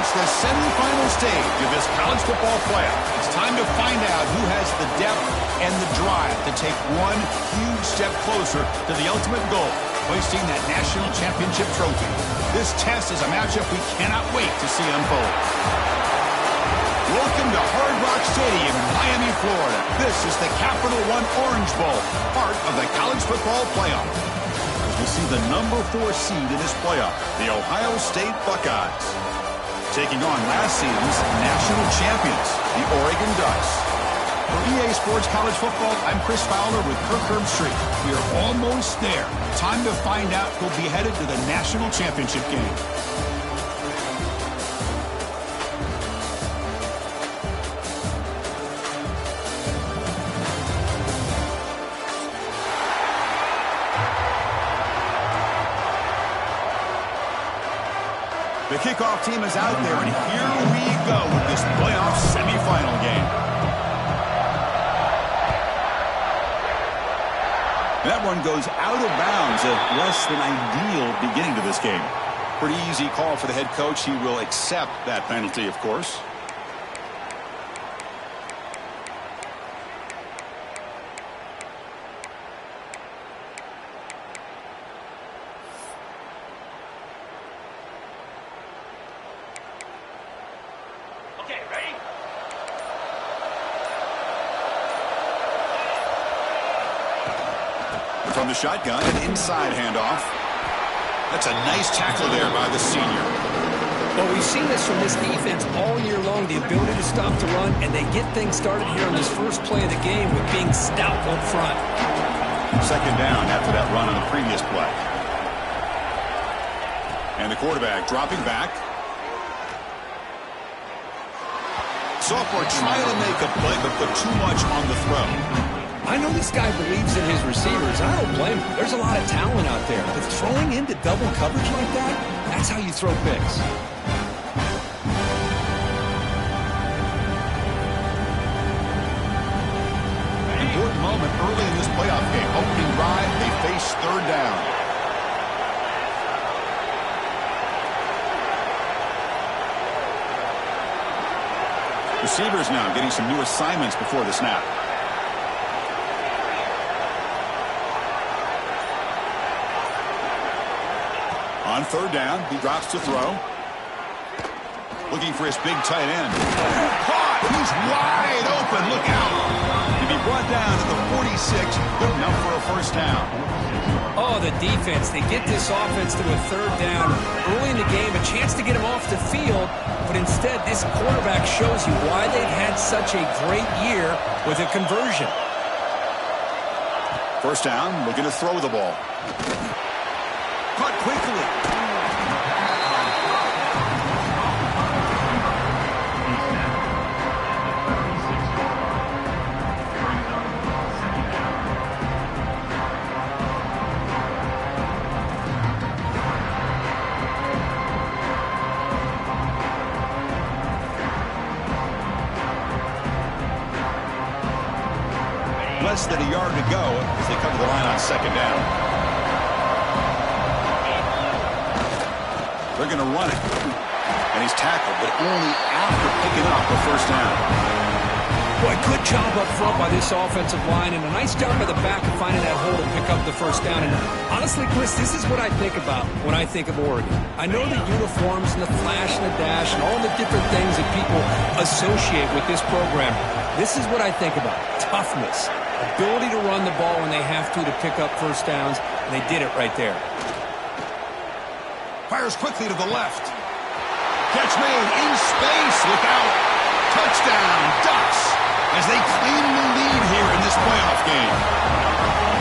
reached the semifinal stage of this college football playoff. It's time to find out who has the depth and the drive to take one huge step closer to the ultimate goal, hoisting that national championship trophy. This test is a matchup we cannot wait to see unfold. Welcome to Hard Rock Stadium in Miami, Florida. This is the Capital One Orange Bowl, part of the college football playoff. We'll see the number 4 seed in this playoff, the Ohio State Buckeyes, taking on last season's national champions, the Oregon Ducks. For EA Sports College Football, I'm Chris Fowler with Kirk Herbstreit. We are almost there. Time to find out who'll be headed to the national championship game. The kickoff team is out there, and here we go with this playoff semifinal game. That one goes out of bounds, a less than ideal beginning to this game. Pretty easy call for the head coach. He will accept that penalty, of course. From the shotgun, an inside handoff. That's a nice tackle there by the senior. Well, we've seen this from this defense all year long, the ability to stop the run, and they get things started here on this first play of the game with being stout up front. Second down after that run on the previous play. And the quarterback dropping back. Sophomore trying to make a play, but put too much on the throw. I know this guy believes in his receivers. I don't blame him. There's a lot of talent out there. But throwing into double coverage like that, that's how you throw picks. An important moment early in this playoff game. Opening drive, they face third down. Receivers now getting some new assignments before the snap. On third down, he drops to throw. Looking for his big tight end. Caught! He's wide open. Look out! To be brought down at the 46. Good enough for a first down. Oh, the defense. They get this offense to a third down early in the game. A chance to get him off the field. But instead, this quarterback shows you why they've had such a great year with a conversion. First down, looking to throw the ball. Caught quickly. Less than a yard to go as they come to the line on second down. They're going to run it. And he's tackled, but only after picking up the first down. Boy, good job up front by this offensive line, and a nice job by the back of finding that hole to pick up the first down. And honestly, Chris, this is what I think about when I think of Oregon. I know the uniforms and the flash and the dash and all the different things that people associate with this program. This is what I think about. Toughness. Ability to run the ball when they have to pick up first downs, and they did it right there. Fires quickly to the left. Catch made in space. Look out. Touchdown, Ducks, as they claim the lead here in this playoff game.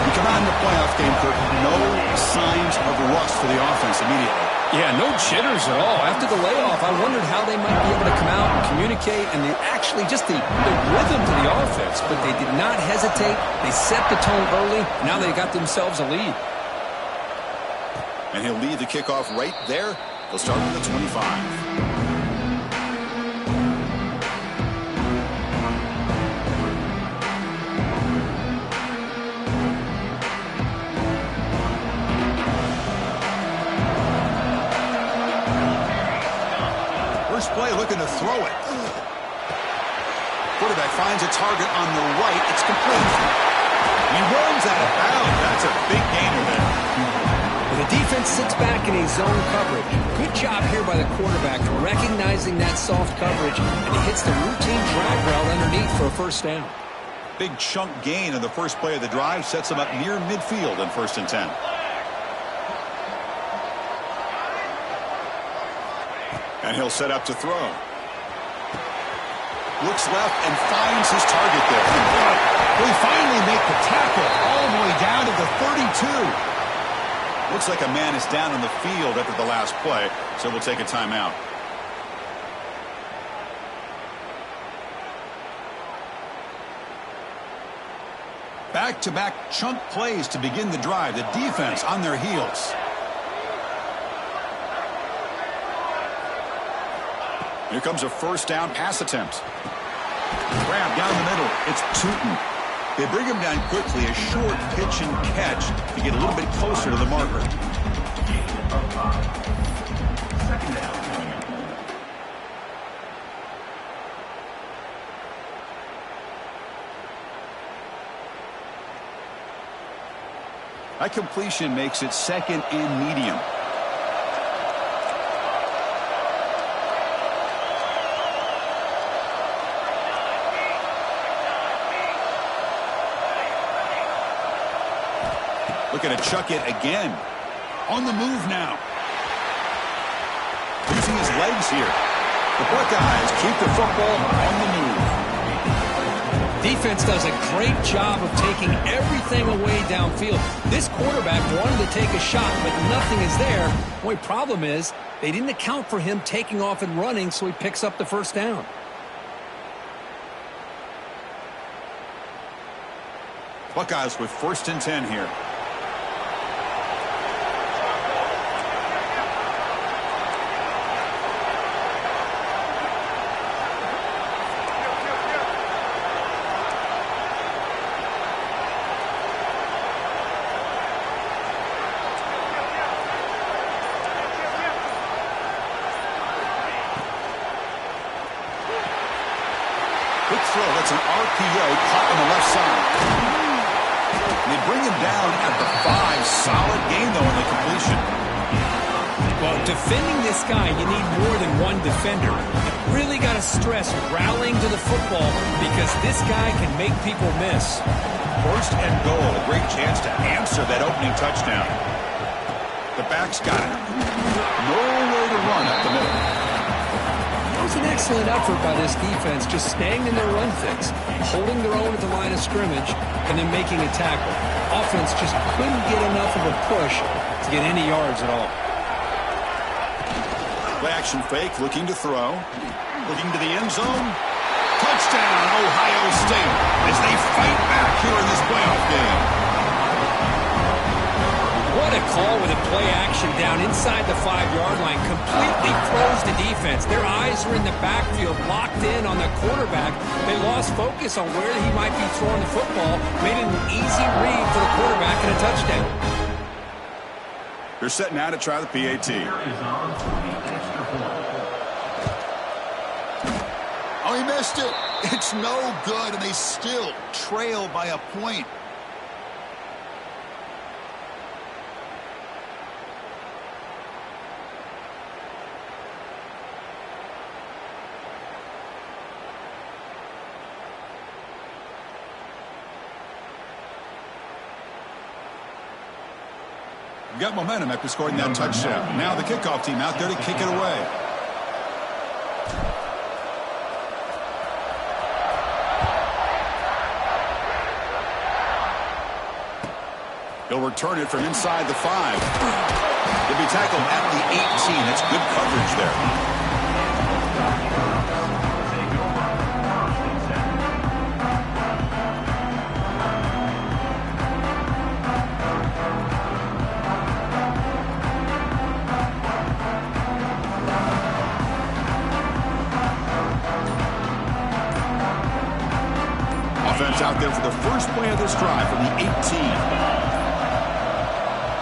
We come out in the playoff game, Kirk. No signs of rust for the offense immediately. Yeah, no jitters at all. After the layoff, I wondered how they might be able to come out and communicate and actually just the rhythm to the offense. But they did not hesitate. They set the tone early. Now they got themselves a lead. And he'll lead the kickoff right there. They'll start with the 25. throw it. Quarterback finds a target on the right. It's complete. He runs out of bounds. That's a big gainer there. The defense sits back in a zone coverage. Good job here by the quarterback recognizing that soft coverage, and he hits the routine drag route underneath for a first down. Big chunk gain on the first play of the drive sets him up near midfield in 1st and 10. And he'll set up to throw. Looks left and finds his target there. Will he finally make the tackle all the way down to the 32? Looks like a man is down on the field after the last play, so we'll take a timeout. Back-to-back chunk plays to begin the drive. The defense on their heels. Here comes a first down pass attempt. Grab down the middle. It's Tootin. They bring him down quickly, a short pitch and catch to get a little bit closer to the marker. Second down. That completion makes it 2nd and medium. Looking to chuck it again. On the move now. Using his legs here. The Buckeyes keep the football on the move. Defense does a great job of taking everything away downfield. This quarterback wanted to take a shot, but nothing is there. The only problem is they didn't account for him taking off and running, so he picks up the first down. Buckeyes with 1st and 10 here. That's an RPO caught on the left side. They bring him down at the 5. Solid gain, though, on the completion. Well, defending this guy, you need more than one defender. You really got to stress rallying to the football because this guy can make people miss. 1st and goal. A great chance to answer that opening touchdown. The back's got it. Nowhere to run up the middle. It was an excellent effort by this defense, just staying in their run fix, holding their own at the line of scrimmage, and then making a tackle. Offense just couldn't get enough of a push to get any yards at all. Play action fake, looking to throw. Looking to the end zone. Touchdown, Ohio State, as they fight back here in this playoff game. What a call with a play action down inside the 5-yard line. Completely froze the defense. Their eyes were in the backfield, locked in on the quarterback. They lost focus on where he might be throwing the football. Made it an easy read for the quarterback and a touchdown. They're setting out to try the PAT. Oh, he missed it. It's no good, and they still trail by a point. Got momentum after scoring that touchdown. Now the kickoff team out there to kick it away. He'll return it from inside the 5. He'll be tackled at the 18. That's good coverage there. Offense out there for the first play of this drive from the 18.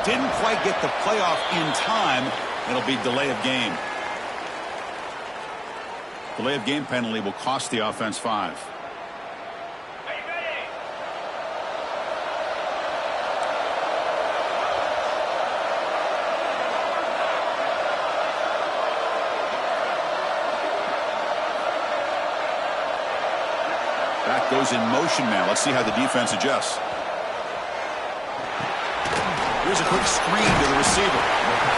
Didn't quite get the playoff in time. It'll be delay of game. Delay of game penalty will cost the offense 5. Back goes in motion now. Let's see how the defense adjusts. Here's a quick screen to the receiver.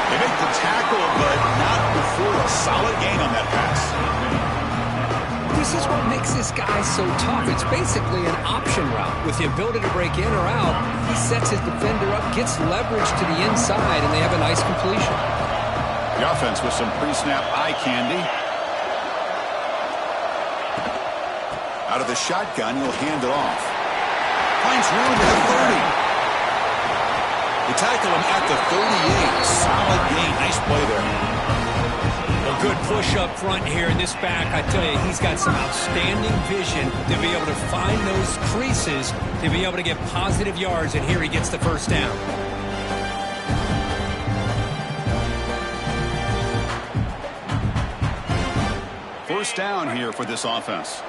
They make the tackle, but not before a solid gain on that pass. This is what makes this guy so tough. It's basically an option route. With the ability to break in or out, he sets his defender up, gets leverage to the inside, and they have a nice completion. The offense with some pre-snap eye candy. Out of the shotgun, he'll hand it off. Finds room at the 30. They tackle him at the 38. Solid gain. Nice play there. A good push up front here in this back. I tell you, he's got some outstanding vision to be able to find those creases, to be able to get positive yards, and here he gets the first down. First down here for this offense.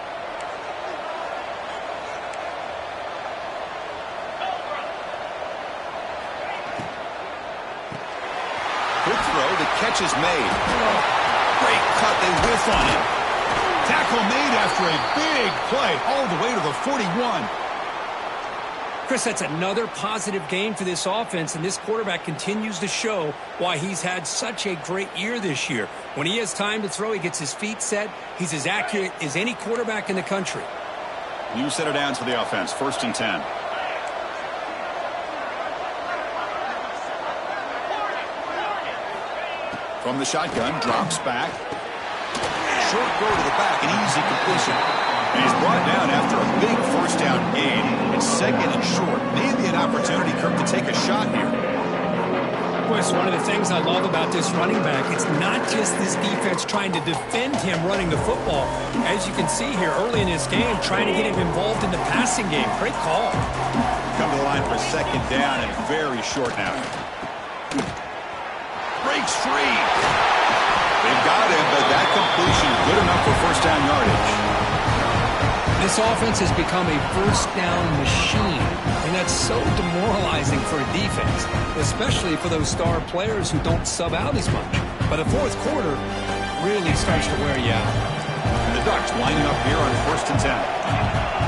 Good throw. The catch is made. Great cut. They whiff on it. Tackle made after a big play all the way to the 41. Chris, that's another positive game for this offense, and this quarterback continues to show why he's had such a great year this year. When he has time to throw, he gets his feet set. He's as accurate as any quarterback in the country. New set of downs for the offense. 1st and 10. From the shotgun, drops back. Short throw to the back, an easy completion. And he's brought down after a big first down gain. It's 2nd and short. Maybe an opportunity, Kirk, to take a shot here. Boy, it's one of the things I love about this running back. It's not just this defense trying to defend him running the football. As you can see here early in this game, trying to get him involved in the passing game. Great call. Come to the line for 2nd down and very short now. Breaks free. They've got him, but that completion good enough for first down yardage. This offense has become a first down machine, and that's so demoralizing for a defense, especially for those star players who don't sub out as much. But the fourth quarter really starts to wear you out. And the Ducks lining up here on 1st and 10.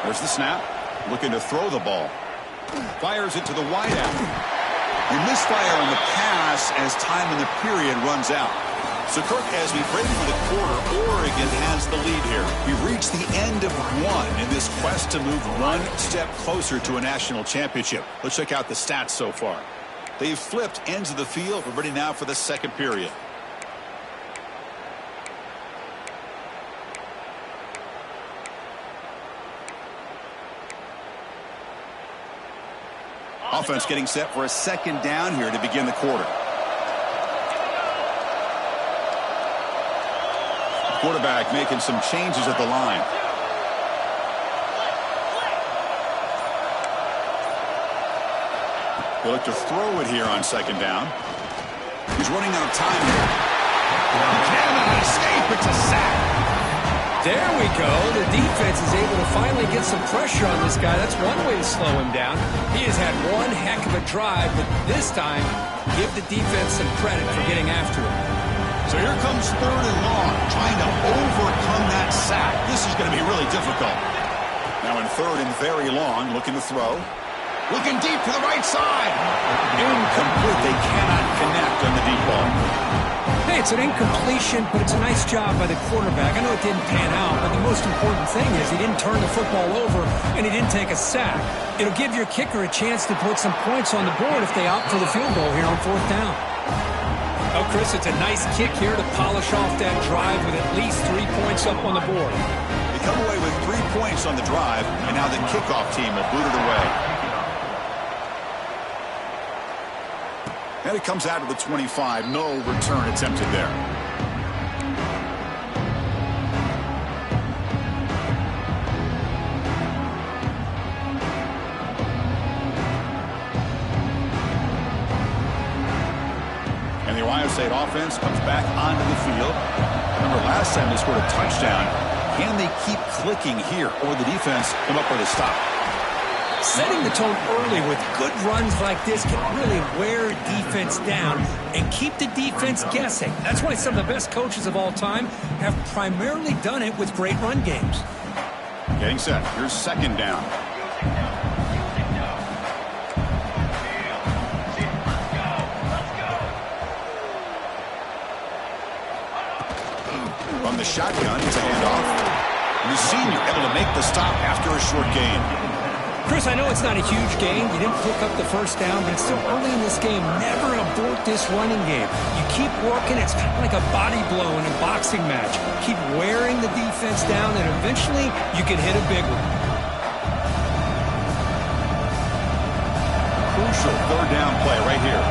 There's the snap. Looking to throw the ball. Fires it to the wideout. You misfire on the pass as time in the period runs out. So, Kirk, as we break for the quarter, Oregon has the lead here. We've reached the end of one in this quest to move one step closer to a national championship. Let's check out the stats so far. They've flipped ends of the field. We're ready now for the second period. Offense getting set for a 2nd down here to begin the quarter. Quarterback making some changes at the line. They look to throw it here on 2nd down. He's running out of time here. Cannot escape. It's a sack. There we go. The defense is able to finally get some pressure on this guy. That's one way to slow him down. He has had one heck of a drive, but this time, give the defense some credit for getting after him. So here comes 3rd and long, trying to overcome that sack. This is going to be really difficult. Now in 3rd and very long, looking to throw. Looking deep to the right side. Incomplete. They cannot connect on the deep ball. Hey, it's an incompletion, but it's a nice job by the quarterback. I know it didn't pan out, but the most important thing is he didn't turn the football over and he didn't take a sack. It'll give your kicker a chance to put some points on the board if they opt for the field goal here on 4th down. Oh, Chris, it's a nice kick here to polish off that drive with at least 3 points up on the board. They come away with 3 points on the drive, and now the kickoff team will boot it away. And it comes out of the 25. No return attempted there. And the Ohio State offense comes back onto the field. Remember, last time they scored a touchdown. Can they keep clicking here, or will the defense come up with a stop? Setting the tone early with good runs like this can really wear defense down and keep the defense guessing. That's why some of the best coaches of all time have primarily done it with great run games. Getting set. Here's second down. From the shotgun, it's a handoff. And the senior able to make the stop after a short gain. Chris, I know it's not a huge gain. You didn't pick up the first down, but it's still early in this game. Never abort this running game. You keep working. It's kind of like a body blow in a boxing match. Keep wearing the defense down, and eventually you can hit a big one. Crucial third down play right here.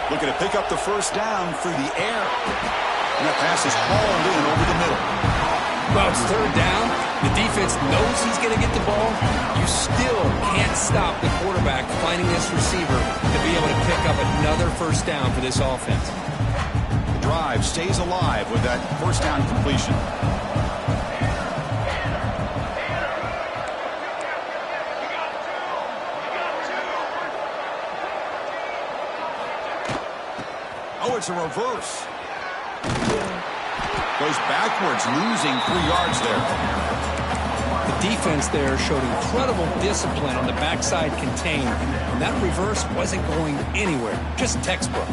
Looking to pick up the first down through the air. And that pass is hauled in over the middle. Well, it's third down. The defense knows he's going to get the ball. You still can't stop the quarterback finding this receiver to be able to pick up another first down for this offense. The drive stays alive with that first down completion. Oh, it's a reverse. Goes backwards, losing 3 yards there. The defense there showed incredible discipline on the backside contained, and that reverse wasn't going anywhere, just textbook.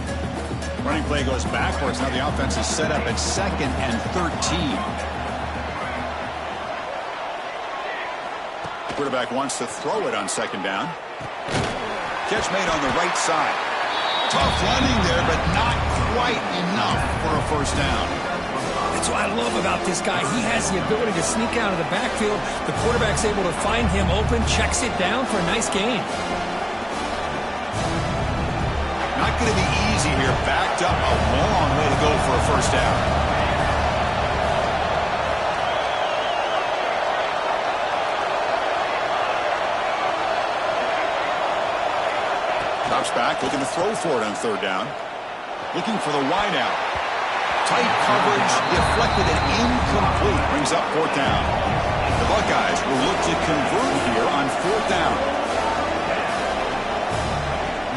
Running play goes backwards. Now the offense is set up at 2nd and 13. Quarterback wants to throw it on second down. Catch made on the right side. Tough running there, but not quite enough for a first down. That's what I love about this guy. He has the ability to sneak out of the backfield. The quarterback's able to find him open, checks it down for a nice gain. Not going to be easy here. Backed up a long way to go for a first down. Drops back, looking to throw for it on third down. Looking for the wide out. Tight coverage, deflected and incomplete. Brings up fourth down. The Buckeyes will look to convert here on fourth down.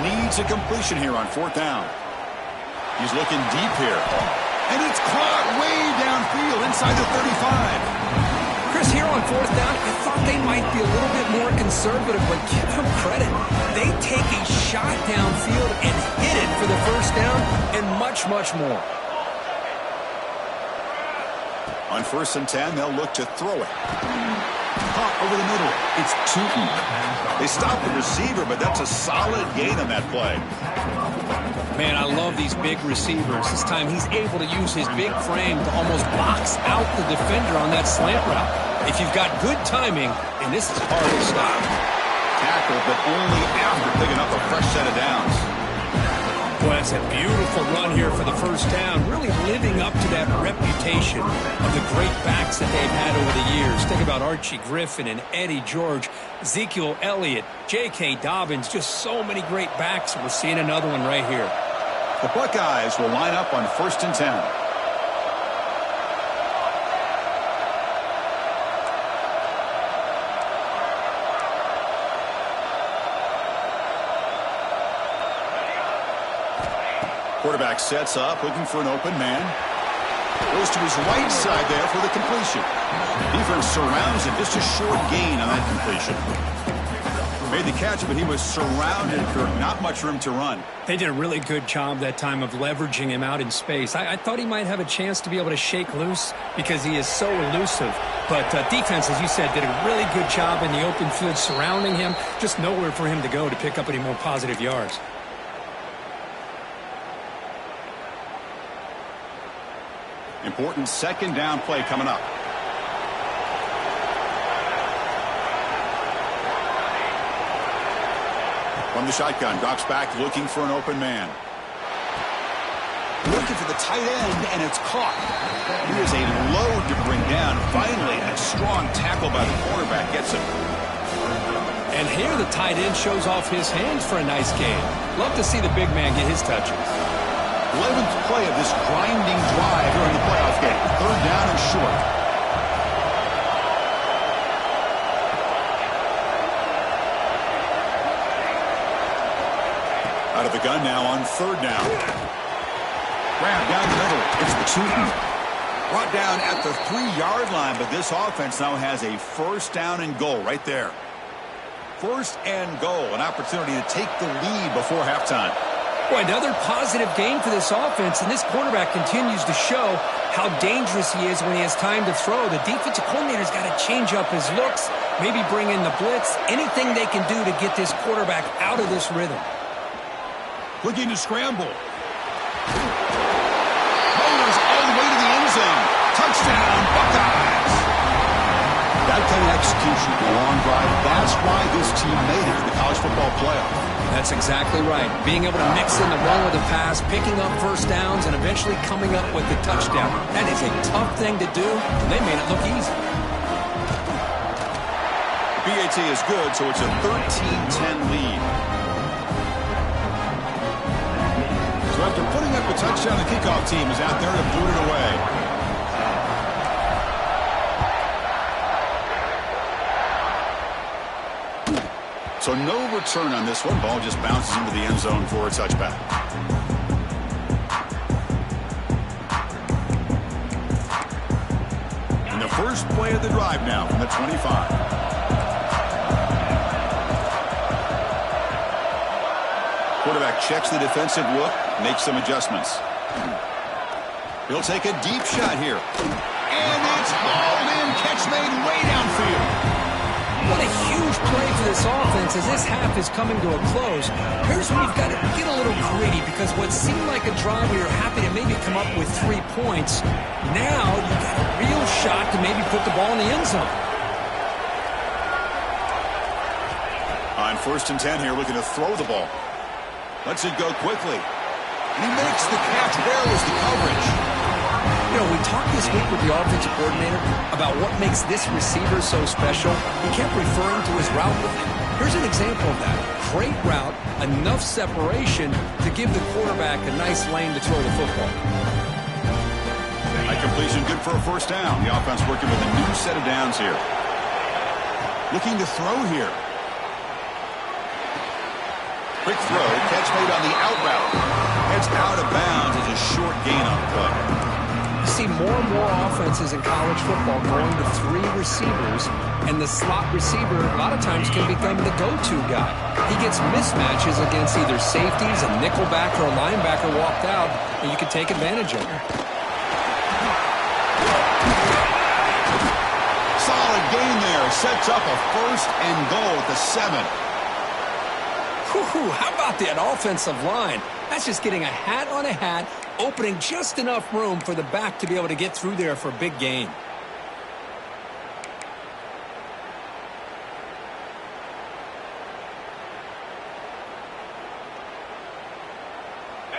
Needs a completion here on fourth down. He's looking deep here. And it's caught way downfield inside the 35. Chris, here on fourth down, I thought they might be a little bit more conservative, but give them credit. They take a shot downfield and hit it for the first down and much, much more. On 1st and 10, they'll look to throw it. Caught over the middle. It's Tootin. They stop the receiver, but that's a solid gain on that play. Man, I love these big receivers. This time he's able to use his big frame to almost box out the defender on that slant route. If you've got good timing, and this is hard to stop. Tackle, but only after picking up a fresh set of downs. Boy, that's a beautiful run here for the first down. Really living up to that reputation of the great backs that they've had over the years. Think about Archie Griffin and Eddie George, Ezekiel Elliott, J.K. Dobbins, just so many great backs. And we're seeing another one right here. The Buckeyes will line up on 1st and 10. Quarterback sets up, looking for an open man. Goes to his right side there for the completion. Defense surrounds him. Just a short gain on that completion. Made the catch, but he was surrounded for not much room to run. They did a really good job that time of leveraging him out in space. I thought he might have a chance to be able to shake loose because he is so elusive. But defense, as you said, did a really good job in the open field surrounding him. Just nowhere for him to go to pick up any more positive yards. Important second down play coming up. From the shotgun, drops back looking for an open man. Looking for the tight end, and it's caught. Here's a load to bring down. Finally, a strong tackle by the quarterback gets him. And here the tight end shows off his hands for a nice game. Love to see the big man get his touches. 11th play of this grinding drive here in the playoff game. 3rd down and short. Out of the gun now on 3rd down. Grab down the middle. It's Tootin. Brought down at the 3-yard line, but this offense now has a 1st down and goal right there. 1st and goal, an opportunity to take the lead before halftime. Boy, another positive game for this offense, and this quarterback continues to show how dangerous he is when he has time to throw. The defensive coordinator's got to change up his looks, maybe bring in the blitz, anything they can do to get this quarterback out of this rhythm. Looking to scramble. Motors all the way to the end zone. Touchdown, Buckeyes. That kind of execution, a long drive, that's why this team made it to the college football playoff. That's exactly right. Being able to mix in the run with the pass, picking up 1st downs, and eventually coming up with the touchdown. That is a tough thing to do, and they made it look easy. BAT is good, so it's a 13-10 lead. So after putting up a touchdown, the kickoff team is out there to boot it away. So no return on this one. Ball just bounces into the end zone for a touchback. And the first play of the drive now from the 25. Quarterback checks the defensive look, makes some adjustments. He'll take a deep shot here. And it's hauled in. Catch made way downfield. What a huge play for this offense as this half is coming to a close. Here's where you've got to get a little greedy because what seemed like a drive where you're happy to maybe come up with 3 points, now you've got a real shot to maybe put the ball in the end zone. On 1st and 10 here, looking to throw the ball. Lets it go quickly. And he makes the catch. There was the coverage. You know, we talked this week with the offensive coordinator about what makes this receiver so special. He kept referring to his route with him. Here's an example of that. Great route, enough separation to give the quarterback a nice lane to throw the football. High completion, good for a 1st down. The offense working with a new set of downs here. Looking to throw here. Quick throw, catch made on the out route. It's out of bounds. It's a short gain on the play. You see more and more offenses in college football going to 3 receivers, and the slot receiver a lot of times can become the go-to guy. He gets mismatches against either safeties, a nickelback, or a linebacker walked out, and you can take advantage of it. Solid gain there. Sets up a 1st and goal at the 7. Whew, how about that offensive line? That's just getting a hat on a hat, opening just enough room for the back to be able to get through there for a big gain.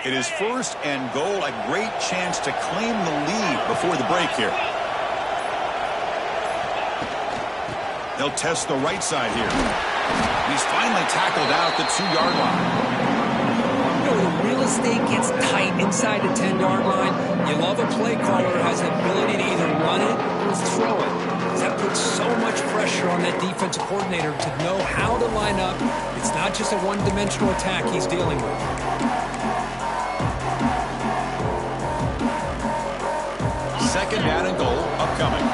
It is 1st and goal, a great chance to claim the lead before the break here. They'll test the right side here. He's finally tackled out the 2-yard line. You know, the real estate gets tight inside the 10-yard line. You love a play caller who has the ability to either run it or throw it. That puts so much pressure on that defensive coordinator to know how to line up. It's not just a one-dimensional attack he's dealing with. 2nd down and goal upcoming.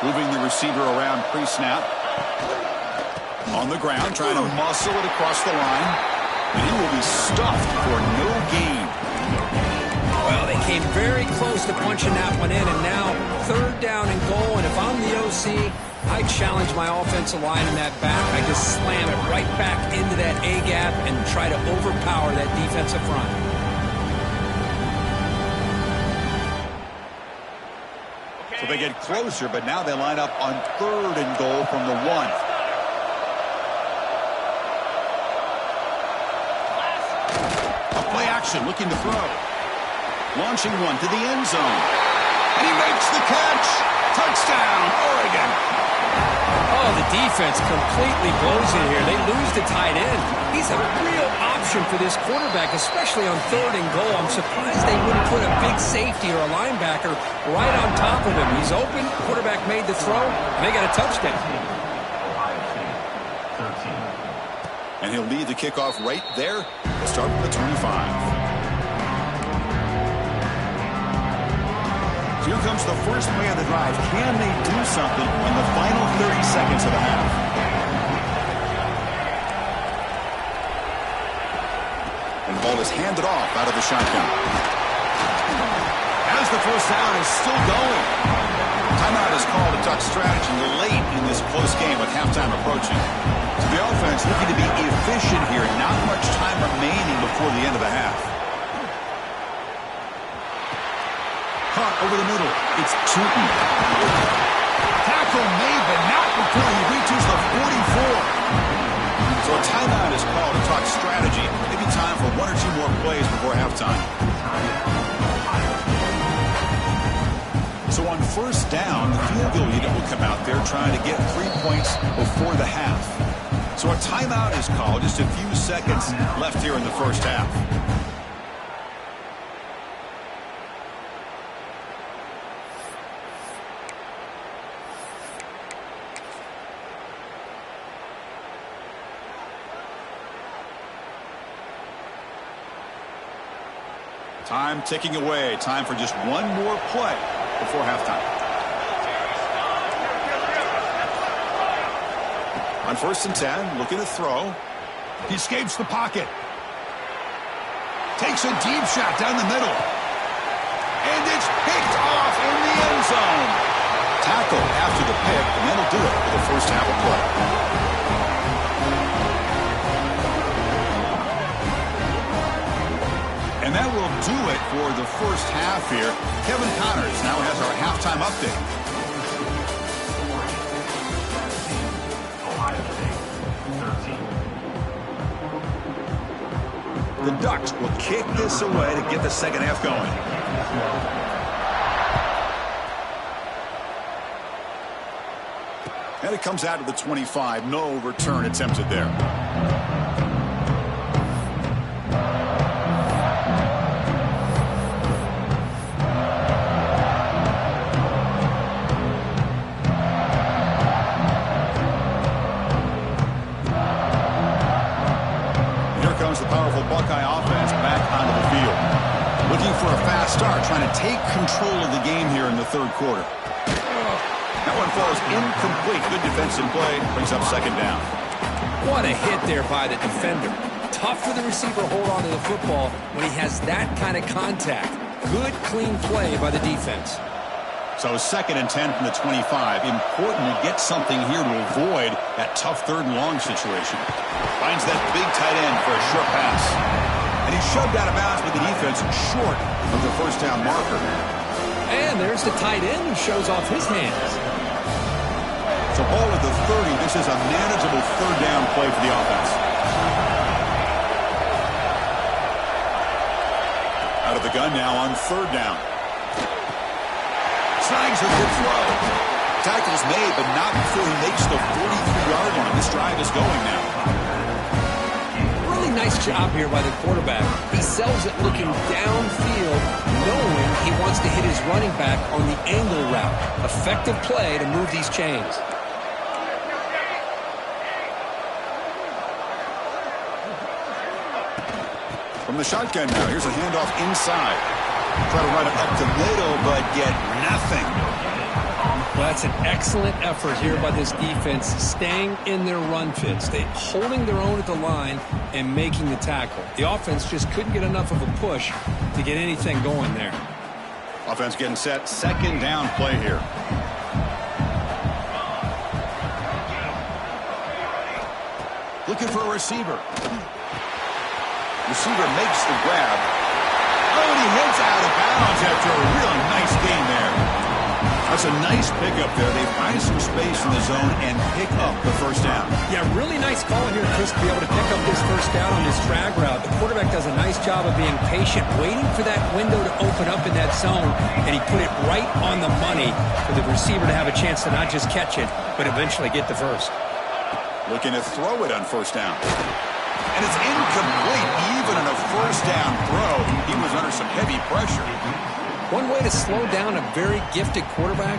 Moving the receiver around pre-snap. On the ground, trying to muscle it across the line. And he will be stuffed for no gain. Well, they came very close to punching that one in, and now 3rd down and goal. And if I'm the OC, I challenge my offensive line in that back. I just slam it right back into that A-gap and try to overpower that defensive front. So they get closer, but now they line up on 3rd and goal from the 1. A play action, looking to throw. Launching one to the end zone. And he makes the catch. Touchdown, Oregon. Oh, the defense completely blows it here. They lose the tight end. He's a real option for this quarterback, especially on 3rd and goal. I'm surprised they wouldn't put a big safety or a linebacker right on top of him. He's open. Quarterback made the throw, and they got a touchdown. And he'll lead the kickoff right there. We'll start from the 25. Here comes the first play of the drive. Can they do something in the final 30 seconds of the half? And the ball is handed off out of the shotgun. As the first down is still going. Timeout is called to duck strategy late in this close game with halftime approaching. So the offense looking to be efficient here. Not much time remaining before the end of the half. Over the middle, it's Tootin. Tackle made, but not before he reaches the 44. So a timeout is called to talk strategy. Maybe time for 1 or 2 more plays before halftime. So on first down, the field goal unit will come out there trying to get 3 points before the half. So a timeout is called, just a few seconds left here in the first half. Time ticking away. Time for just one more play before halftime. On 1st and 10, looking to throw. He escapes the pocket. Takes a deep shot down the middle. And it's picked off in the end zone. Tackle after the pick, and that'll do it for the first half of play. And that will do it for the first half here. Kevin Connors now has our halftime update. The Ducks will kick this away to get the second half going. And it comes out of the 25. No return attempted there. Buckeye offense back onto the field. Looking for a fast start, trying to take control of the game here in the 3rd quarter. That one falls incomplete. Good defensive play. Brings up 2nd down. What a hit there by the defender. Tough for the receiver to hold on to the football when he has that kind of contact. Good, clean play by the defense. So 2nd and 10 from the 25. Important to get something here to avoid that tough 3rd and long situation. Finds that big tight end for a short pass. And he's shoved out of bounds with the defense short of the first down marker. And there's the tight end who shows off his hands. So ball at the 30. This is a manageable 3rd down play for the offense. Out of the gun now on 3rd down. Snags a good throw. Tackle's made, but not before he makes the 43-yard line. This drive is going now. Really nice job here by the quarterback. He sells it looking downfield, knowing he wants to hit his running back on the angle route. Effective play to move these chains. From the shotgun now, here's a handoff inside. Try to run it up the middle, but get nothing. Well, that's an excellent effort here by this defense, staying in their run fits. They holding their own at the line and making the tackle. The offense just couldn't get enough of a push to get anything going there. Offense getting set. 2nd down play here. Looking for a receiver. Receiver makes the grab. Oh, and he hits out of bounds after a really nice gain there. A That's a nice pickup there. They find some space in the zone and pick up the first down. Yeah, really nice call here, Chris, to be able to pick up this first down on this drag route. The quarterback does a nice job of being patient, waiting for that window to open up in that zone, and he put it right on the money for the receiver to have a chance to not just catch it, but eventually get the first. Looking to throw it on first down. And it's incomplete. Even on a first down throw, he was under some heavy pressure. One way to slow down a very gifted quarterback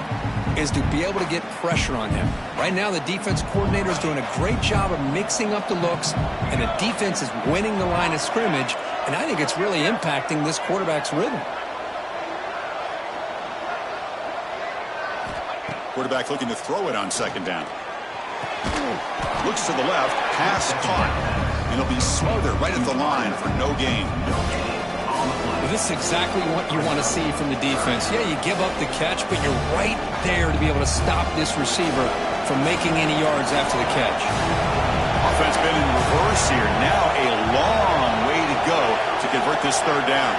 is to be able to get pressure on him. Right now, the defense coordinator is doing a great job of mixing up the looks, and the defense is winning the line of scrimmage, and I think it's really impacting this quarterback's rhythm. Quarterback looking to throw it on second down. Looks to the left, pass caught, and it'll be smothered right at the line for no gain. Well, this is exactly what you want to see from the defense. Yeah, you give up the catch, but you're right there to be able to stop this receiver from making any yards after the catch. Offense been in reverse here. Now a long way to go to convert this third down.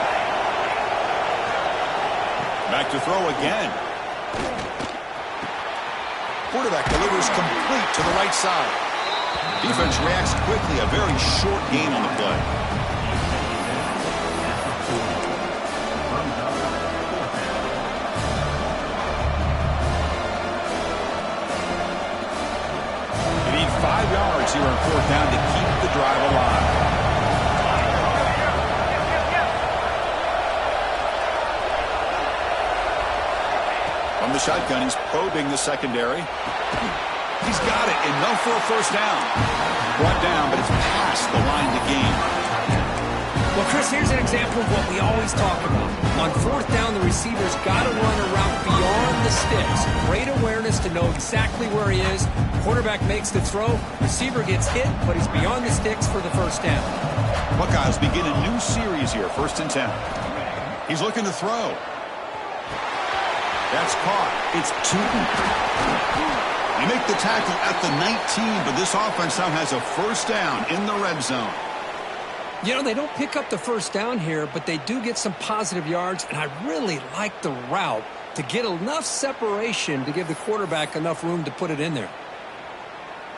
Back to throw again. Quarterback delivers complete to the right side. Defense reacts quickly. A very short gain on the play. You need 5 yards here on fourth down to keep the drive alive. From the shotgun, he's probing the secondary. He's got it. Enough for a first down. Brought down, but it's past the line to gain. Well, Chris, here's an example of what we always talk about. On fourth down, the receiver's got to run a route beyond the sticks. Great awareness to know exactly where he is. Quarterback makes the throw. Receiver gets hit, but he's beyond the sticks for the first down. Buckeyes begin a new series here, 1st and 10. He's looking to throw. That's caught. It's 2. They make the tackle at the 19, but this offense now has a first down in the red zone. You know, they don't pick up the first down here, but they do get some positive yards, and I really like the route to get enough separation to give the quarterback enough room to put it in there.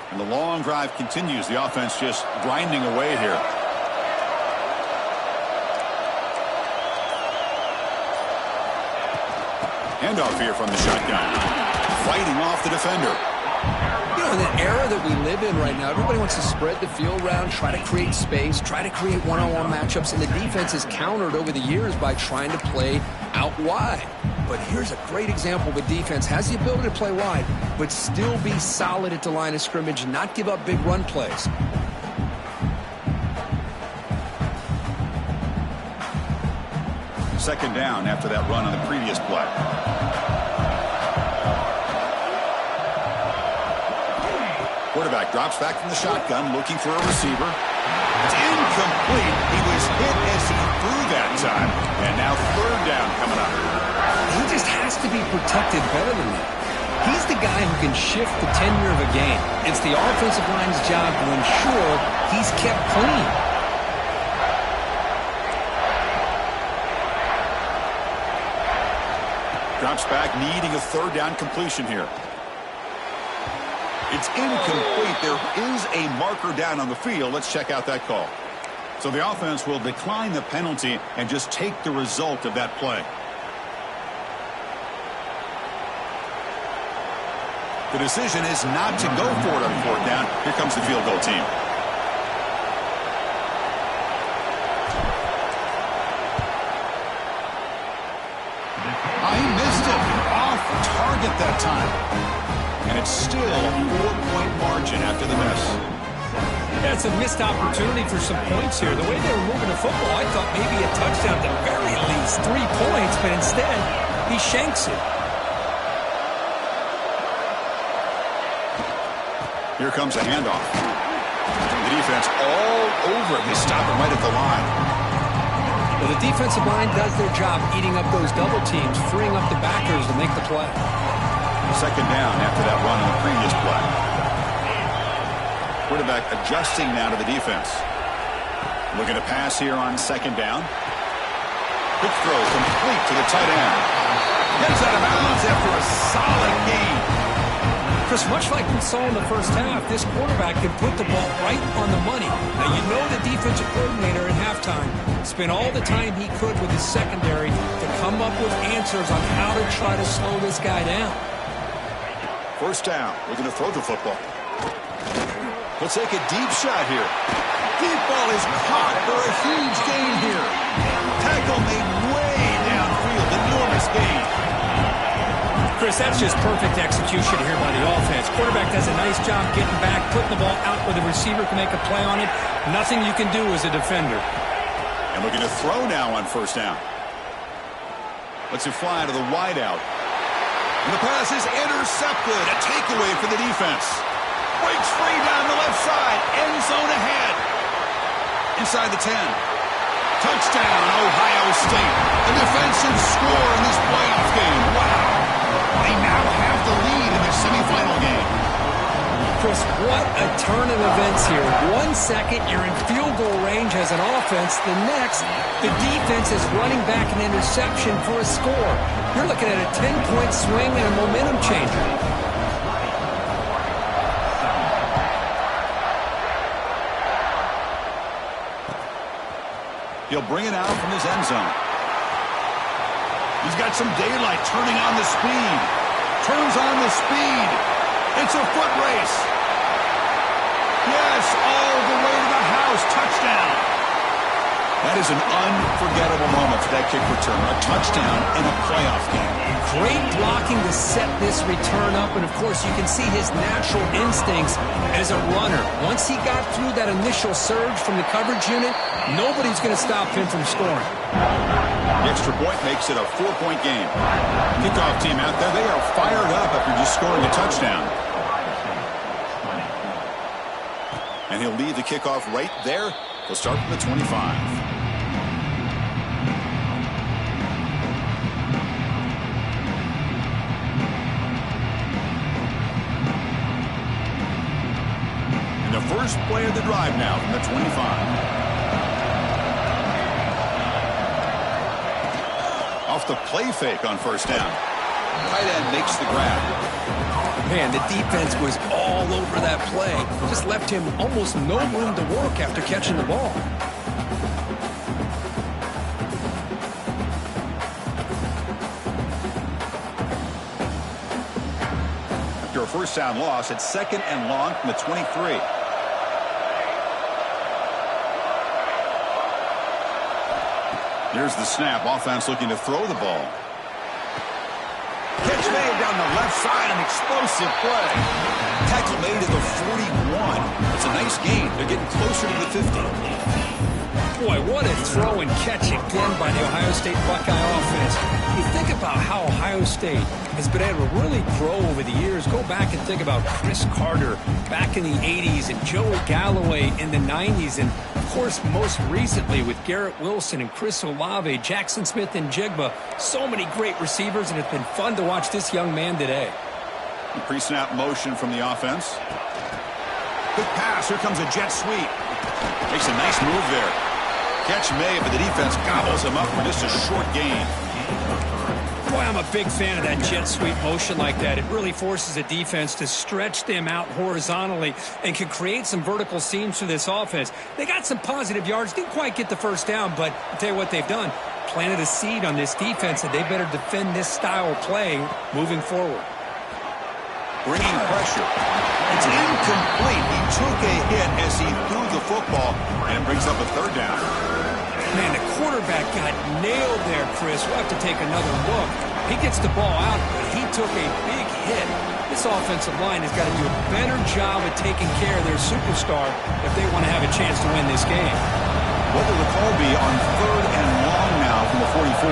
And the long drive continues. The offense just grinding away here. Handoff here from the shotgun. Fighting off the defender. You know, in the era that we live in right now, everybody wants to spread the field around, try to create space, try to create one-on-one matchups, and the defense has countered over the years by trying to play out wide. But here's a great example of a defense has the ability to play wide, but still be solid at the line of scrimmage and not give up big run plays. Second down after that run on the previous play. Quarterback drops back from the shotgun, looking for a receiver. It's incomplete. He was hit as he threw that time. And now third down coming up. He just has to be protected better than that. He's the guy who can shift the tenure of a game. It's the offensive line's job to ensure he's kept clean. Drops back, needing a third down completion here. It's incomplete. There is a marker down on the field. Let's check out that call. So the offense will decline the penalty and just take the result of that play. The decision is not to go for it on fourth down. Here comes the field goal team. He missed it. Off target that time. And it's still a 4-point margin after the miss. Yeah, it's a missed opportunity for some points here. The way they were moving the football, I thought maybe a touchdown at the very least, 3 points, but instead, he shanks it. Here comes a handoff. The defense all over it. They stop him right at the line. Well, the defensive line does their job eating up those double teams, freeing up the backers to make the play. Second down after that run on the previous play. Quarterback adjusting now to the defense. Looking to pass here on second down. Quick throw complete to the tight end. Gets out of bounds after a solid gain. Chris, much like we saw in the first half, this quarterback can put the ball right on the money. Now, you know the defensive coordinator at halftime spent all the time he could with his secondary to come up with answers on how to try to slow this guy down. First down. We're going to throw the football. He'll take a deep shot here. Deep ball is caught for a huge gain here. Tackle made way downfield. Enormous gain. Chris, that's just perfect execution here by the offense. Quarterback does a nice job getting back, putting the ball out where the receiver can make a play on it. Nothing you can do as a defender. And we're going to throw now on first down. Lets it fly to the wideout. And the pass is intercepted. A takeaway for the defense. Breaks free down the left side. End zone ahead. Inside the 10. Touchdown, Ohio State. A defensive score in this playoff game. Wow. They now have the lead in their semifinal game. Chris, what a turn of events here. 1 second, you're in field goal range as an offense. The next, the defense is running back an interception for a score. You're looking at a 10-point swing and a momentum changer. He'll bring it out from his end zone. He's got some daylight turning on the speed. Turns on the speed. It's a foot race. Yes, all the way to the house. Touchdown. That is an unforgettable moment for that kick return. A touchdown in a playoff game. Great blocking to set this return up, and of course you can see his natural instincts as a runner. Once he got through that initial surge from the coverage unit, nobody's going to stop him from scoring. The extra point makes it a 4-point game. Kickoff team out there, they are fired up after just scoring a touchdown. And he'll lead the kickoff right there. He'll start from the 25. And the first play of the drive now from the 25. Off the play fake on first down. Tight end makes the grab. Man, the defense was all over that play. Just left him almost no room to work after catching the ball. After a first down loss, it's second and long from the 23. Here's the snap. Offense looking to throw the ball. Catch made down the left side. An explosive play. Tackle made at the 41. It's a nice gain. They're getting closer to the 50. Boy, what a throw and catch again by the Ohio State Buckeye offense. You think about how Ohio State has been able to really grow over the years. Go back and think about Chris Carter back in the 80s and Joey Galloway in the 90s. And, of course, most recently with Garrett Wilson and Chris Olave, Jackson Smith and Jigba. So many great receivers, and it's been fun to watch this young man today. Pre-snap motion from the offense. Good pass. Here comes a jet sweep. Makes a nice move there. Catch made, but the defense gobbles him up for just a short gain. Boy, I'm a big fan of that jet sweep motion like that. It really forces a defense to stretch them out horizontally and can create some vertical seams for this offense. They got some positive yards. Didn't quite get the first down, but I'll tell you what they've done. Planted a seed on this defense, and they better defend this style of play moving forward. Bringing pressure. It's incomplete. He took a hit as he threw the football and brings up a third down. Man, the quarterback got nailed there, Chris. We'll have to take another look. He gets the ball out, but he took a big hit. This offensive line has got to do a better job of taking care of their superstar if they want to have a chance to win this game. What will the call be on third and long now from the 44?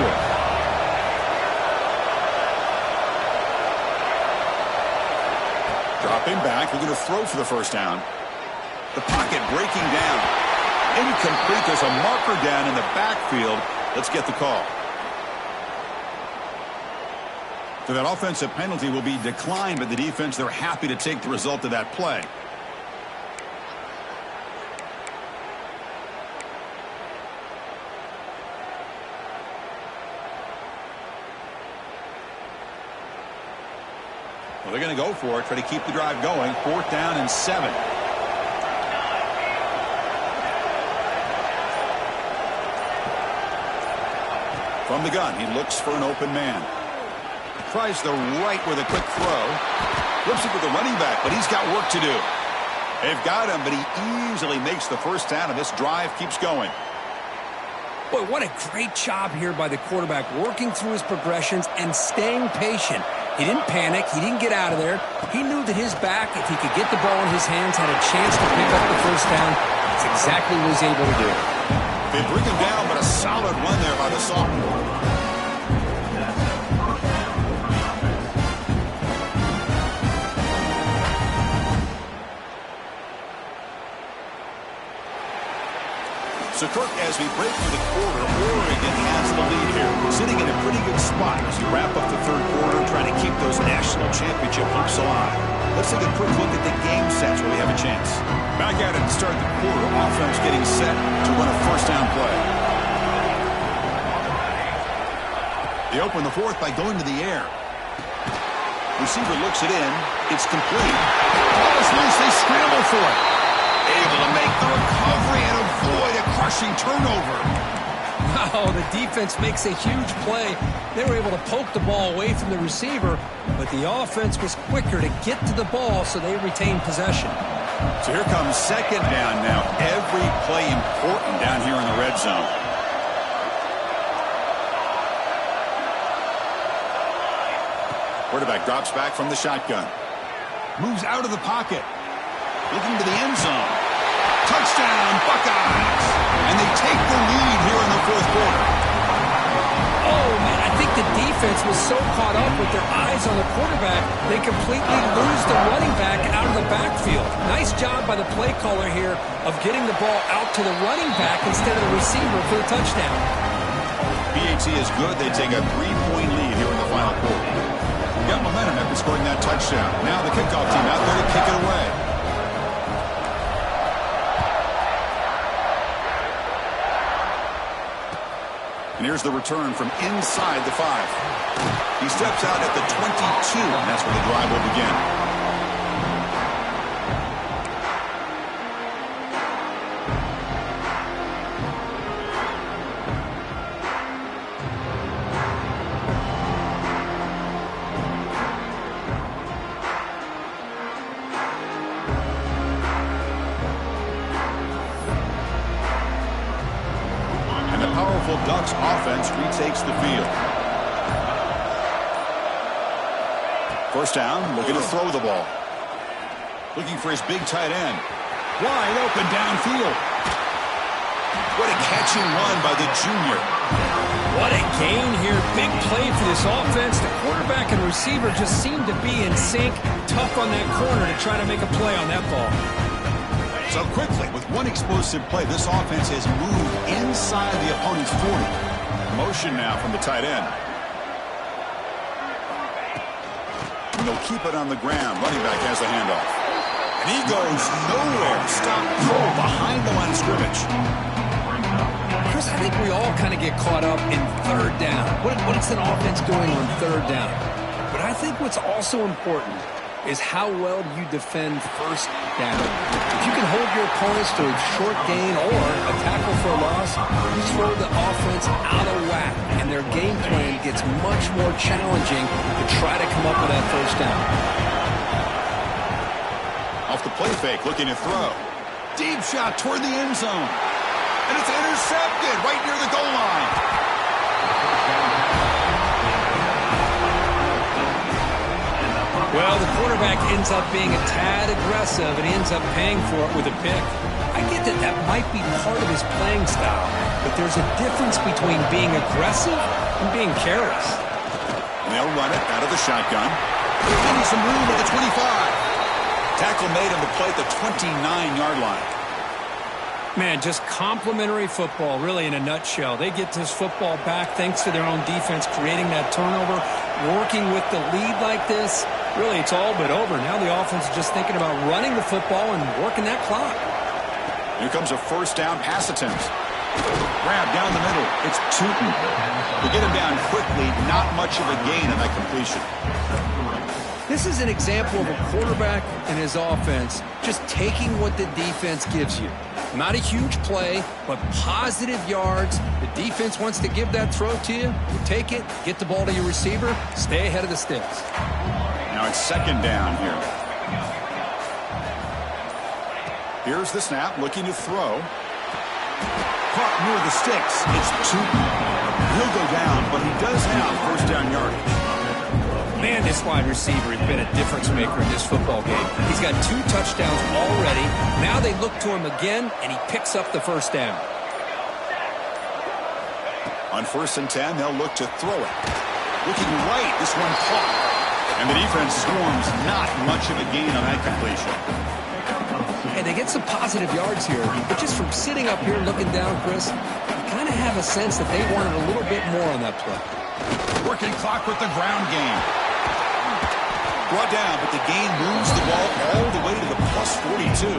Dropping back, we're going to throw for the first down. The pocket breaking down. Incomplete. There's a marker down in the backfield. Let's get the call. So that offensive penalty will be declined by the defense. They're happy to take the result of that play. Well, they're going to go for it, try to keep the drive going. 4th down and 7. From the gun, he looks for an open man. Tries the right with a quick throw. Flips it to the running back, but he's got work to do. They've got him, but he easily makes the first down, and this drive keeps going. Boy, what a great job here by the quarterback, working through his progressions and staying patient. He didn't panic. He didn't get out of there. He knew that his back, if he could get the ball in his hands, had a chance to pick up the first down. That's exactly what he was able to do. They bring him down, but a solid run there by the sophomore. So, Kirk, as we break through the quarter, Oregon has the lead here, sitting in a pretty good spot as we wrap up the third quarter, trying to keep those national championship hopes alive. Let's take a quick look at the game sets where we have a chance. Back at it to start the quarter, offense getting set to run a first down play. They open the 4th by going to the air. Receiver looks it in. It's complete. Ball is loose. They scramble for it. Able to make the recovery and avoid a crushing turnover. Wow, the defense makes a huge play. They were able to poke the ball away from the receiver, but the offense was quicker to get to the ball, so they retained possession. So here comes 2nd down now. Every play important down here in the red zone. Quarterback drops back from the shotgun. Moves out of the pocket. Looking to the end zone. Touchdown, Buckeyes! And they take the lead here in the 4th quarter. Oh, man, I think the defense was so caught up with their eyes on the quarterback, they completely lose the running back out of the backfield. Nice job by the play caller here of getting the ball out to the running back instead of the receiver for the touchdown. PAT is good. They take a 3-point lead here in the final quarter. Got momentum after scoring that touchdown. Now the kickoff team out there to kick it away. And here's the return from inside the 5. He steps out at the 22, and that's where the drive will begin. Ducks offense retakes the field. First down, looking to throw the ball. Looking for his big tight end. Wide open downfield. What a catch and run by the junior. What a gain here. Big play for this offense. The quarterback and receiver just seem to be in sync. Tough on that corner to try to make a play on that ball. So quickly, with one explosive play, this offense has moved inside the opponent's 40. Motion now from the tight end. And they'll keep it on the ground. Running back has the handoff. And he goes nowhere. Stop throw behind the line of scrimmage. Chris, I think we all kind of get caught up in 3rd down. What is an offense doing on 3rd down? But I think what's also important is how well you defend 1st down. If you can hold your opponents to a short gain or a tackle for a loss, you throw the offense out of whack, and their game plan gets much more challenging to try to come up with that 1st down. Off the play fake, looking to throw. Deep shot toward the end zone. And it's intercepted right near the goal line. Well, the quarterback ends up being a tad aggressive and ends up paying for it with a pick. I get that that might be part of his playing style, but there's a difference between being aggressive and being careless. And they'll run it out of the shotgun. Getting some room at the 25. Tackle made him to play at the 29-yard line. Man, just complimentary football, really, in a nutshell. They get this football back thanks to their own defense, creating that turnover, working with the lead like this. Really, it's all but over. Now the offense is just thinking about running the football and working that clock. Here comes a 1st down pass attempt. Grab down the middle. It's Tootin. They get him down quickly. Not much of a gain on that completion. This is an example of a quarterback and his offense just taking what the defense gives you. Not a huge play, but positive yards. The defense wants to give that throw to you. You take it, get the ball to your receiver, stay ahead of the sticks. Now it's second down here. Here's the snap, looking to throw. Caught near the sticks. It's he'll go down, but he does have first down yardage. Man, this wide receiver has been a difference maker in this football game. He's got 2 touchdowns already. Now they look to him again, and he picks up the first down. On 1st and 10, they'll look to throw it. Looking right, this one caught. And the defense storms not much of a gain on that completion. And they get some positive yards here, but just from sitting up here looking down, Chris, you kind of have a sense that they wanted a little bit more on that play. Working clock with the ground game. Brought down, but the gain moves the ball all the way to the plus 42.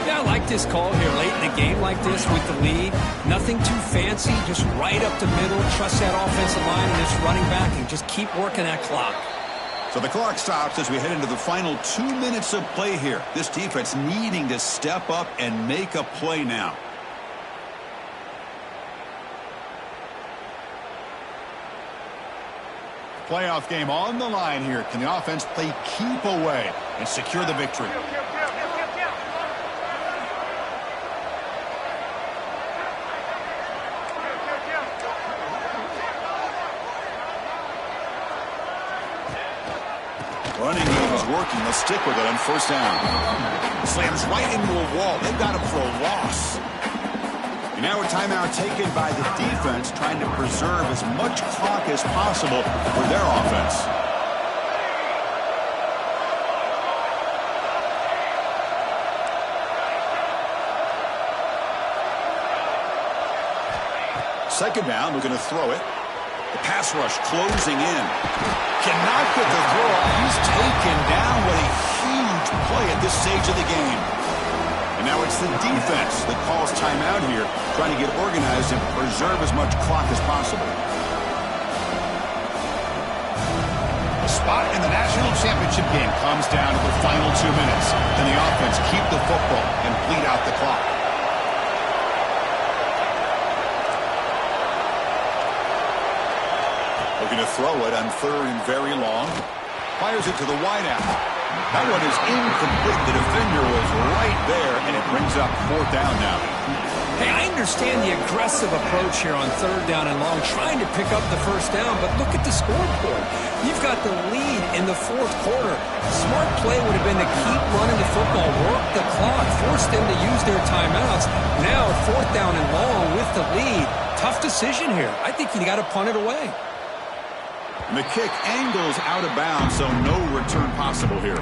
Yeah, I like this call here late in the game like this with the lead. Nothing too fancy, just right up the middle. Trust that offensive line and its running back and just keep working that clock. So the clock stops as we head into the final 2 minutes of play here. This defense needing to step up and make a play now. Playoff game on the line here. Can the offense play keep away and secure the victory? Running game is working. They'll stick with it on 1st down. Slams right into a wall. They've got him for a loss. And now a timeout taken by the defense, trying to preserve as much clock as possible for their offense. Second down, we're going to throw it. The pass rush closing in. Cannot get the throw off. He's taken down. What a huge play at this stage of the game. And now it's the defense that calls timeout here, trying to get organized and preserve as much clock as possible. A spot in the national championship game comes down to the final 2 minutes. Can the offense keep the football and bleed out the clock? Looking to throw it on 3rd and very long. Fires it to the wideout. That one is incomplete. The defender was right there, and it brings up 4th down now. Hey, I understand the aggressive approach here on 3rd down and long, trying to pick up the first down, but look at the scoreboard. You've got the lead in the 4th quarter. Smart play would have been to keep running the football, work the clock, force them to use their timeouts. Now, 4th down and long with the lead. Tough decision here. I think you got to punt it away. And the kick angles out of bounds, so no return possible here.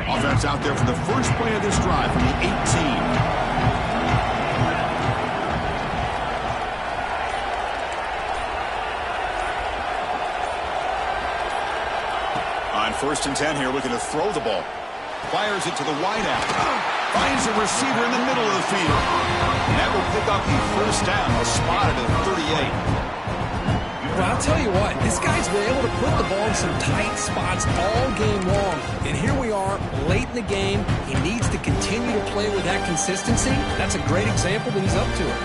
Offense out there for the first play of this drive from the 18. On 1st and 10 here, looking to throw the ball. Fires it to the wideout. Finds a receiver in the middle of the field. And that will pick up the first down. A spot at 38. Well, I'll tell you what, this guy's been able to put the ball in some tight spots all game long. And here we are, late in the game. He needs to continue to play with that consistency. That's a great example that he's up to it.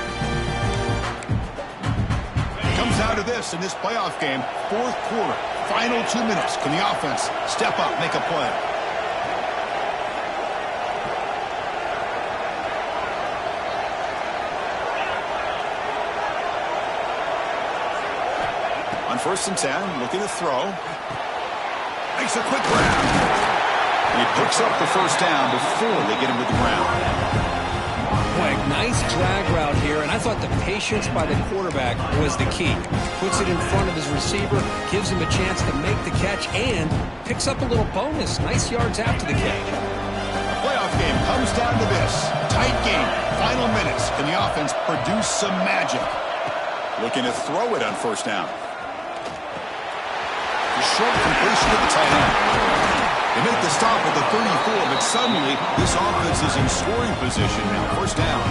It comes down to this in this playoff game. 4th quarter, final 2 minutes. Can the offense step up, make a play? On 1st and 10, looking to throw. Makes a quick grab. And he picks up the first down before they get him to the ground. Boy, nice drag route here, and I thought the patience by the quarterback was the key. Puts it in front of his receiver, gives him a chance to make the catch, and picks up a little bonus. Nice yards after the catch. The playoff game comes down to this. Tight game, final minutes. Can the offense produce some magic? Looking to throw it on 1st down. Short completion to the tight end. They make the stop at the 34, but suddenly this offense is in scoring position now. First down.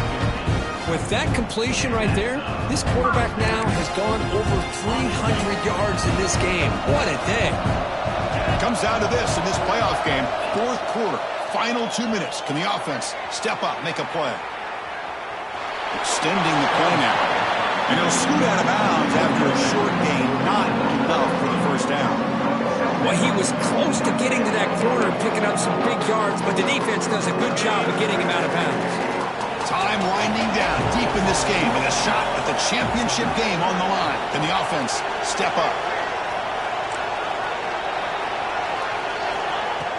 With that completion right there, this quarterback now has gone over 300 yards in this game. What a day. Comes down to this in this playoff game. Fourth quarter, final 2 minutes. Can the offense step up, make a play? Extending the play now. And he'll scoot out of bounds after a short gain. Not enough for the first down. Well, he was close to getting to that corner and picking up some big yards, but the defense does a good job of getting him out of bounds. Time winding down deep in this game, and a shot at the championship game on the line. Can the offense step up?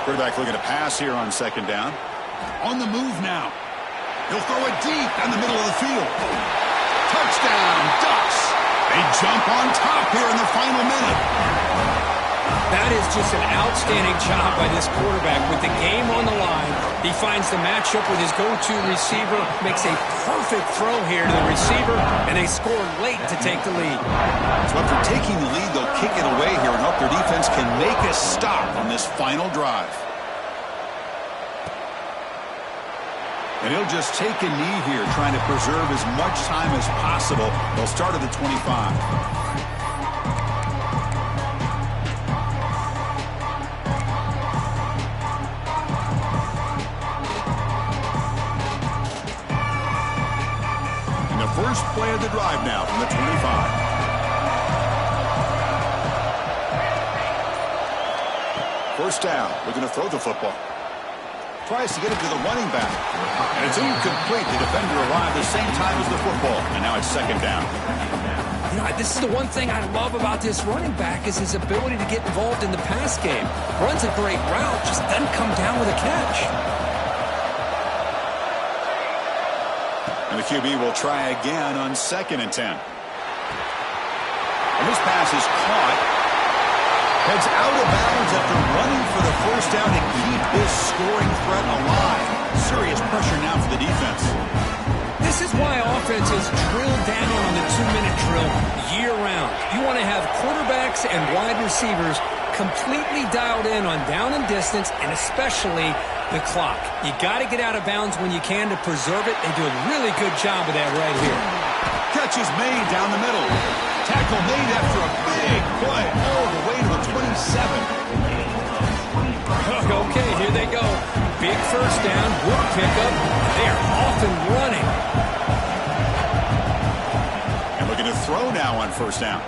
Quarterback looking to pass here on second down. On the move now. He'll throw it deep down the middle of the field. Touchdown, Ducks. They jump on top here in the final minute. That is just an outstanding job by this quarterback. With the game on the line, he finds the matchup with his go-to receiver, makes a perfect throw here to the receiver, and they score late to take the lead. So after taking the lead, they'll kick it away here and hope their defense can make a stop on this final drive. And he'll just take a knee here, trying to preserve as much time as possible. They'll start at the 25. First play of the drive now from the 25. First down. We're going to throw the football. Tries to get it to the running back. And it's incomplete. The defender arrived the same time as the football. And now it's second down. You know, this is the one thing I love about this running back is his ability to get involved in the pass game. Runs a great route, just doesn't come down with a catch. And the QB will try again on 2nd and 10. And this pass is caught. Heads out of bounds after running for the first down to keep this scoring threat alive. Serious pressure now for the defense. This is why offenses drill down on the 2-minute drill year-round. You want to have quarterbacks and wide receivers completely dialed in on down and distance, and especially the clock. You got to get out of bounds when you can to preserve it. They do a really good job of that right here. Catch is made down the middle. Tackle made after a big play all the way to the 27. Okay, here they go. Big first down, good pickup. They are off and running. And looking to throw now on first down.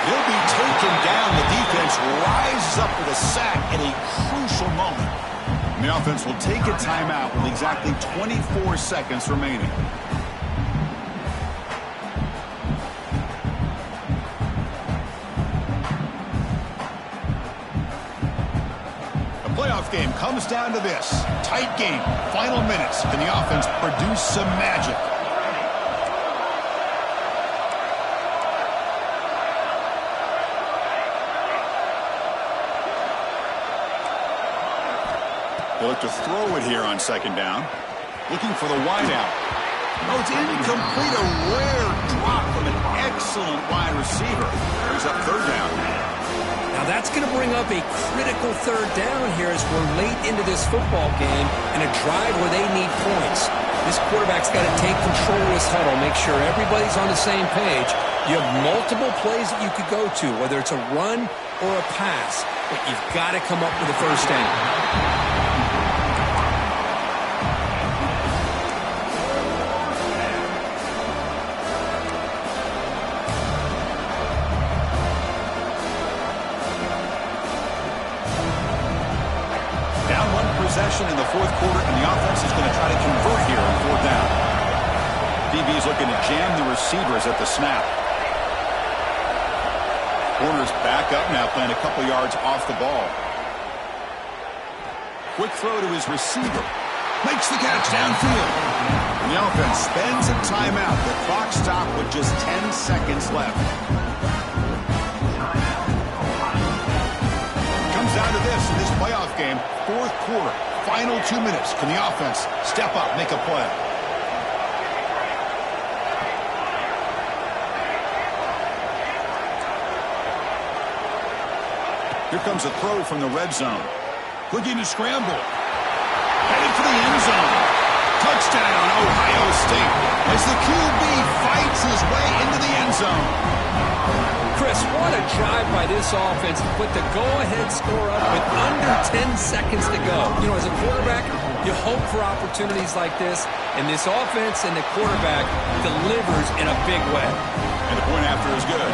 He'll be taken down. The defense rises up with a sack in a crucial moment. And the offense will take a timeout with exactly 24 seconds remaining. The playoff game comes down to this. Tight game, final minutes. Can the offense produce some magic? They look to throw it here on second down. Looking for the wideout. Oh, it's incomplete. A rare drop from an excellent wide receiver. Brings up third down. Now that's going to bring up a critical third down here as we're late into this football game and a drive where they need points. This quarterback's got to take control of this huddle, make sure everybody's on the same page. You have multiple plays that you could go to, whether it's a run or a pass, but you've got to come up with a first down. Possession in the fourth quarter, and the offense is going to try to convert here on fourth down. DB is looking to jam the receivers at the snap. Corner's back up now, playing a couple yards off the ball. Quick throw to his receiver. Makes the catch downfield. And the offense spends a timeout. The clock stopped with just 10 seconds left. Down to this in this playoff game, fourth quarter, final 2 minutes. Can the offense step up, make a play? Here comes a throw from the red zone. Looking to scramble. Headed for the end zone. Touchdown, Ohio State, as the QB fights his way into the end zone. Chris, what a drive by this offense to put the go-ahead score up with under 10 seconds to go. You know, as a quarterback, you hope for opportunities like this, and this offense and the quarterback delivers in a big way. And the point after is good.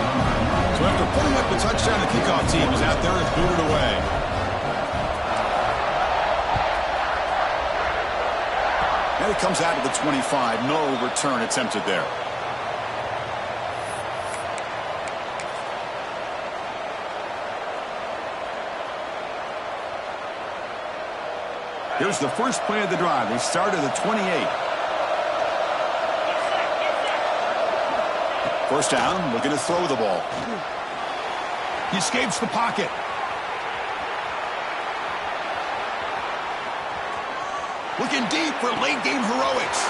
So after putting up the touchdown, the kickoff team is out there and booted away. And it comes out to the 25. No return attempted there. Here's the first play of the drive. They start at the 28. First down, looking to throw the ball. He escapes the pocket. Looking deep for late game heroics.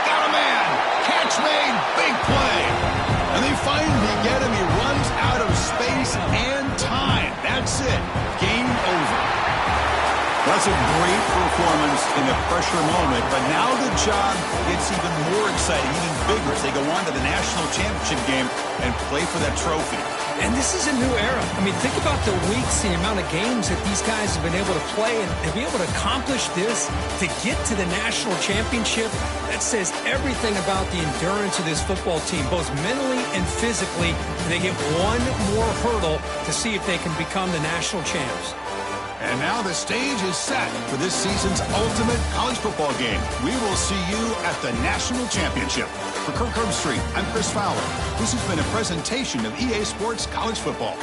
Got a man. Catch made. Big play. And they finally get him. He runs out of space and time. That's it. Game over. That's a great performance in a pressure moment, but now the job gets even more exciting, even bigger as they go on to the national championship game and play for that trophy. And this is a new era. I mean, think about the weeks, the amount of games that these guys have been able to play, and to be able to accomplish this, to get to the national championship, that says everything about the endurance of this football team, both mentally and physically. They get one more hurdle to see if they can become the national champs. And now the stage is set for this season's ultimate college football game. We will see you at the national championship. For Kirk Herbstreit, I'm Chris Fowler. This has been a presentation of EA Sports College Football.